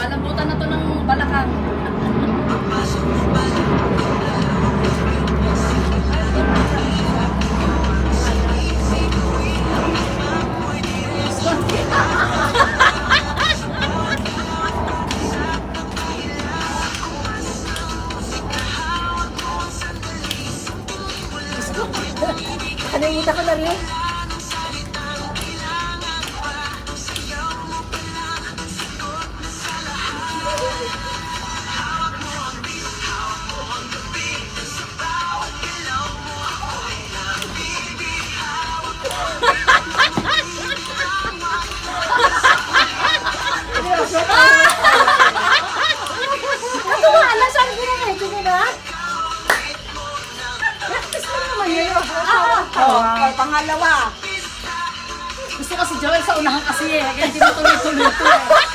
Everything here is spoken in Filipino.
Palambutan na to ng balakang. Kanina ko na rin. Wala, saan ko na ito na? Practice mo naman yun. Pangalawa. Gusto kasi Joel sa unahan kasi eh. Kaya hindi mo tuloy-tuloy ito eh.